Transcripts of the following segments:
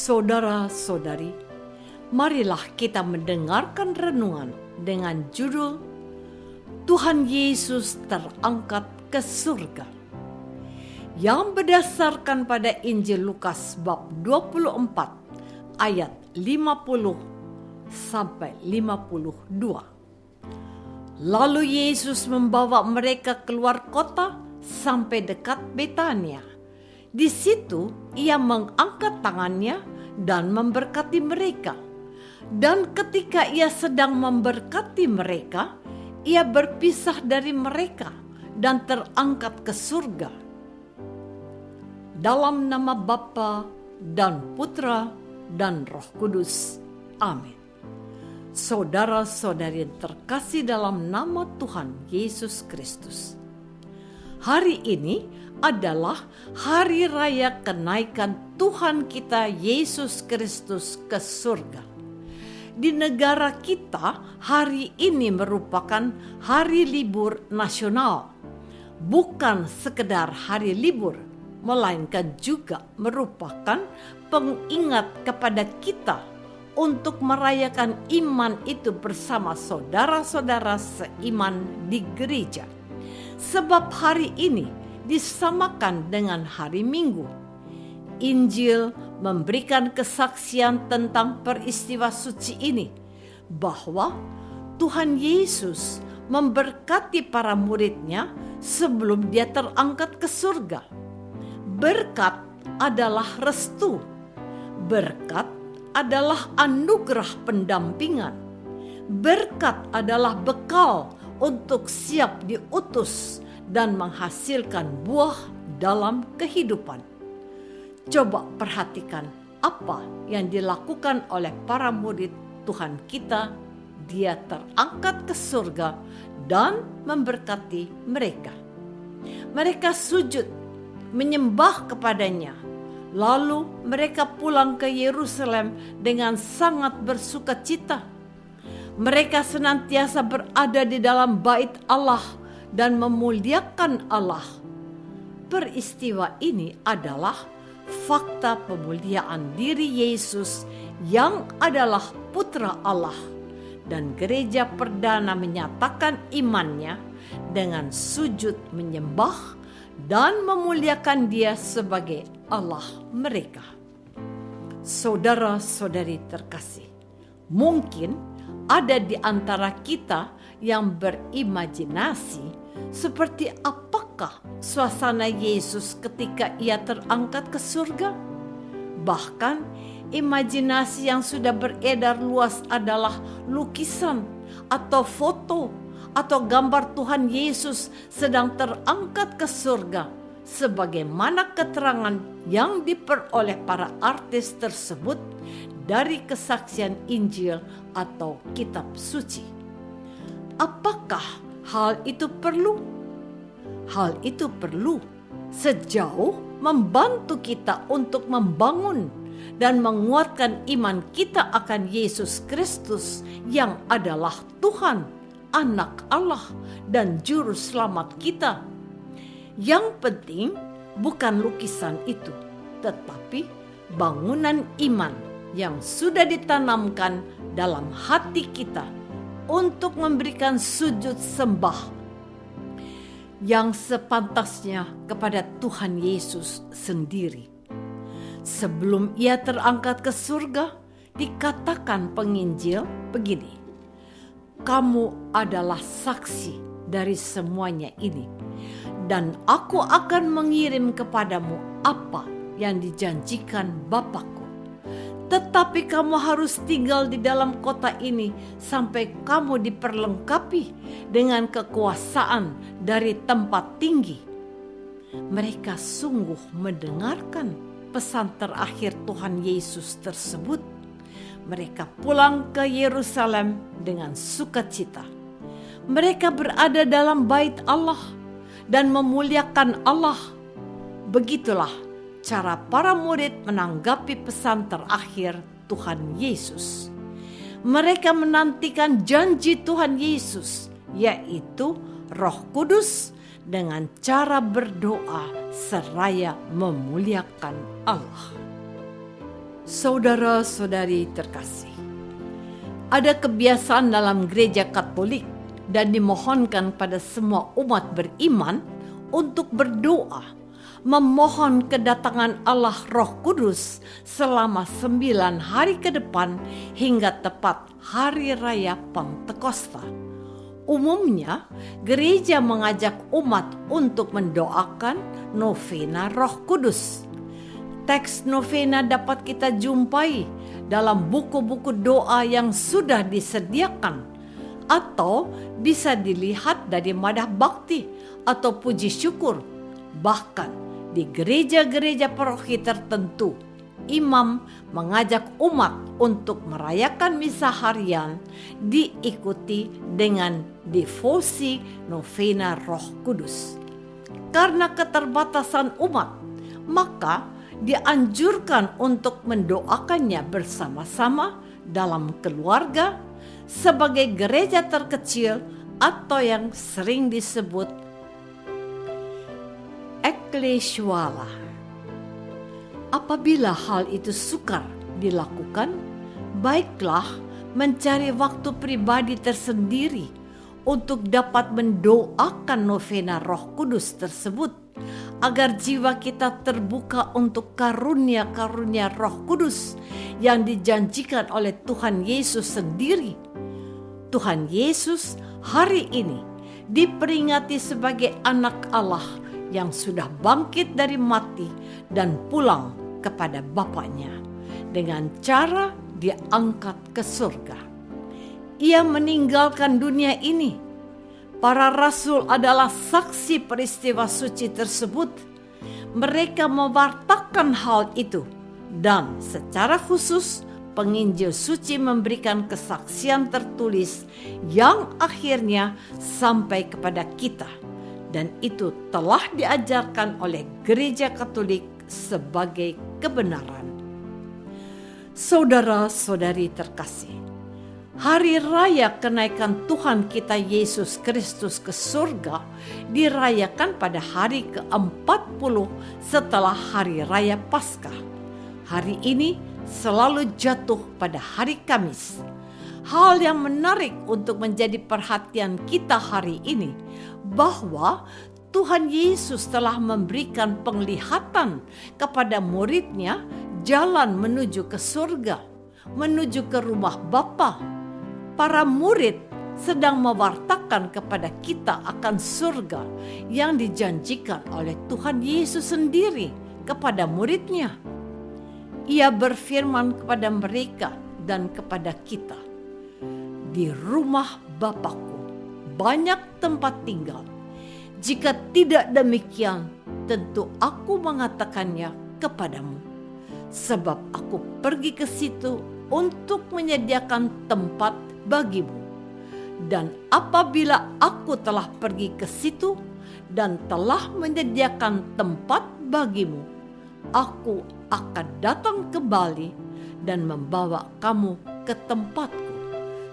Saudara-saudari, marilah kita mendengarkan renungan dengan judul Tuhan Yesus terangkat ke surga, yang berdasarkan pada Injil Lukas bab 24 ayat 50 sampai 52. Lalu Yesus membawa mereka keluar kota sampai dekat Betania. Di situ ia mengangkat tangannya dan memberkati mereka. Dan ketika ia sedang memberkati mereka, ia berpisah dari mereka dan terangkat ke surga. Dalam nama Bapa dan Putra dan Roh Kudus. Amin. Saudara-saudari yang terkasih dalam nama Tuhan Yesus Kristus. Hari ini adalah hari raya kenaikan Tuhan kita Yesus Kristus ke surga. Di negara kita, hari ini merupakan hari libur nasional. Bukan sekedar hari libur, melainkan juga merupakan pengingat kepada kita untuk merayakan iman itu bersama saudara-saudara seiman di gereja. Sebab hari ini disamakan dengan hari Minggu. Injil memberikan kesaksian tentang peristiwa suci ini, bahwa Tuhan Yesus memberkati para muridnya sebelum dia terangkat ke surga. Berkat adalah restu. Berkat adalah anugerah pendampingan. Berkat adalah bekal untuk siap diutus dan menghasilkan buah dalam kehidupan. Coba perhatikan apa yang dilakukan oleh para murid Tuhan kita. Dia terangkat ke surga dan memberkati mereka. Mereka sujud menyembah kepadanya. Lalu mereka pulang ke Yerusalem dengan sangat bersukacita. Mereka senantiasa berada di dalam bait Allah dan memuliakan Allah. Peristiwa ini adalah fakta pemuliaan diri Yesus yang adalah Putra Allah, dan gereja perdana menyatakan imannya dengan sujud menyembah dan memuliakan Dia sebagai Allah mereka. Saudara-saudari terkasih, mungkin ada di antara kita yang berimajinasi seperti apakah suasana Yesus ketika ia terangkat ke surga. Bahkan imajinasi yang sudah beredar luas adalah lukisan atau foto atau gambar Tuhan Yesus sedang terangkat ke surga, sebagaimana keterangan yang diperoleh para artis tersebut dari kesaksian Injil atau kitab suci. Apakah hal itu perlu? Hal itu perlu sejauh membantu kita untuk membangun dan menguatkan iman kita akan Yesus Kristus yang adalah Tuhan, Anak Allah, dan Juru Selamat kita. Yang penting bukan lukisan itu, tetapi bangunan iman yang sudah ditanamkan dalam hati kita untuk memberikan sujud sembah yang sepantasnya kepada Tuhan Yesus sendiri. Sebelum ia terangkat ke surga, dikatakan penginjil begini, "Kamu adalah saksi dari semuanya ini, dan aku akan mengirim kepadamu apa yang dijanjikan Bapa-Ku. Tetapi kamu harus tinggal di dalam kota ini sampai kamu diperlengkapi dengan kekuasaan dari tempat tinggi." Mereka sungguh mendengarkan pesan terakhir Tuhan Yesus tersebut. Mereka pulang ke Yerusalem dengan sukacita. Mereka berada dalam bait Allah dan memuliakan Allah. Begitulah cara para murid menanggapi pesan terakhir Tuhan Yesus. Mereka menantikan janji Tuhan Yesus, yaitu Roh Kudus, dengan cara berdoa seraya memuliakan Allah. Saudara-saudari terkasih, ada kebiasaan dalam gereja Katolik dan dimohonkan pada semua umat beriman untuk berdoa, memohon kedatangan Allah Roh Kudus selama 9 hari ke depan hingga tepat Hari Raya Pentakosta. Umumnya, gereja mengajak umat untuk mendoakan novena Roh Kudus. Teks novena dapat kita jumpai dalam buku-buku doa yang sudah disediakan, atau bisa dilihat dari madah bakti atau puji syukur. Bahkan di gereja-gereja paroki tertentu, imam mengajak umat untuk merayakan misa harian diikuti dengan devosi novena Roh Kudus. Karena keterbatasan umat, maka dianjurkan untuk mendoakannya bersama-sama dalam keluarga sebagai gereja terkecil atau yang sering disebut eklesiala. Apabila hal itu sukar dilakukan, baiklah mencari waktu pribadi tersendiri untuk dapat mendoakan novena Roh Kudus tersebut, agar jiwa kita terbuka untuk karunia-karunia Roh Kudus yang dijanjikan oleh Tuhan Yesus sendiri. Tuhan Yesus hari ini diperingati sebagai anak Allah yang sudah bangkit dari mati dan pulang kepada Bapaknya dengan cara diangkat ke surga. Ia meninggalkan dunia ini. Para rasul adalah saksi peristiwa suci tersebut. Mereka mewartakan hal itu, dan secara khusus penginjil suci memberikan kesaksian tertulis yang akhirnya sampai kepada kita, dan itu telah diajarkan oleh Gereja Katolik sebagai kebenaran. Saudara-saudari terkasih, Hari Raya kenaikan Tuhan kita Yesus Kristus ke surga dirayakan pada hari ke-40 setelah Hari Raya Paskah. Hari ini selalu jatuh pada hari Kamis. Hal yang menarik untuk menjadi perhatian kita hari ini, bahwa Tuhan Yesus telah memberikan penglihatan kepada murid-Nya jalan menuju ke surga, menuju ke rumah Bapa. Para murid sedang mewartakan kepada kita akan surga yang dijanjikan oleh Tuhan Yesus sendiri kepada murid-Nya. Ia berfirman kepada mereka dan kepada kita, "Di rumah Bapakku banyak tempat tinggal. Jika tidak demikian, tentu aku mengatakannya kepadamu. Sebab aku pergi ke situ untuk menyediakan tempat bagimu. Dan apabila aku telah pergi ke situ dan telah menyediakan tempat bagimu, aku akan datang kembali dan membawa kamu ke tempatku,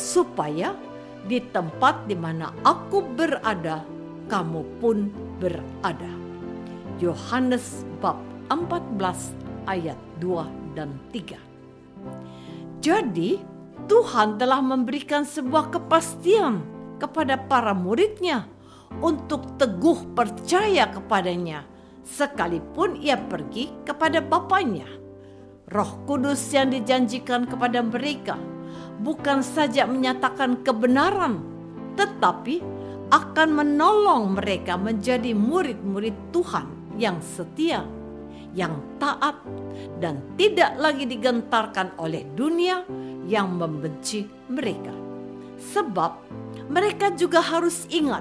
supaya di tempat di mana aku berada, kamu pun berada." Yohanes bab 14 ayat 2 dan 3. Jadi, Tuhan telah memberikan sebuah kepastian kepada para murid-Nya untuk teguh percaya kepadanya, sekalipun ia pergi kepada Bapaknya. Roh Kudus yang dijanjikan kepada mereka bukan saja menyatakan kebenaran, tetapi akan menolong mereka menjadi murid-murid Tuhan yang setia, yang taat, dan tidak lagi digentarkan oleh dunia yang membenci mereka. Sebab mereka juga harus ingat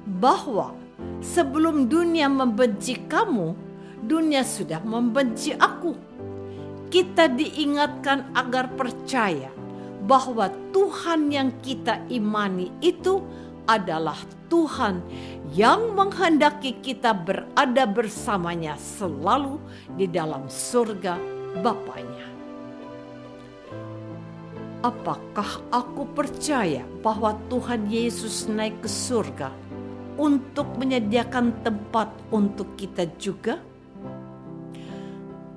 bahwa sebelum dunia membenci kamu, dunia sudah membenci aku. Kita diingatkan agar percaya bahwa Tuhan yang kita imani itu adalah Tuhan yang menghendaki kita berada bersamanya selalu di dalam surga Bapaknya. Apakah aku percaya bahwa Tuhan Yesus naik ke surga untuk menyediakan tempat untuk kita juga?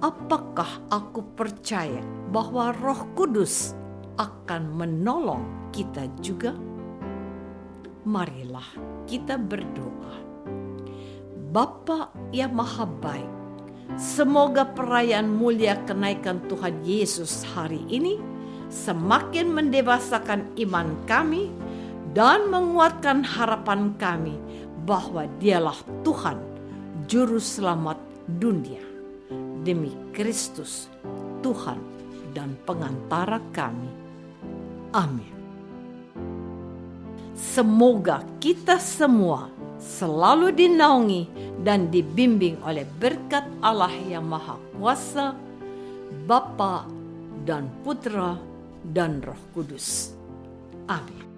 apakah aku percaya bahwa Roh Kudus akan menolong kita juga? Marilah kita berdoa. Bapa yang Maha Baik, semoga perayaan mulia kenaikan Tuhan Yesus hari ini semakin mendewasakan iman kami dan menguatkan harapan kami bahwa Dialah Tuhan, Juru Selamat dunia. Demi Kristus, Tuhan dan pengantara kami. Amin. Semoga kita semua selalu dinaungi dan dibimbing oleh berkat Allah yang Maha Kuasa, Bapa dan Putra dan Roh Kudus. Amin.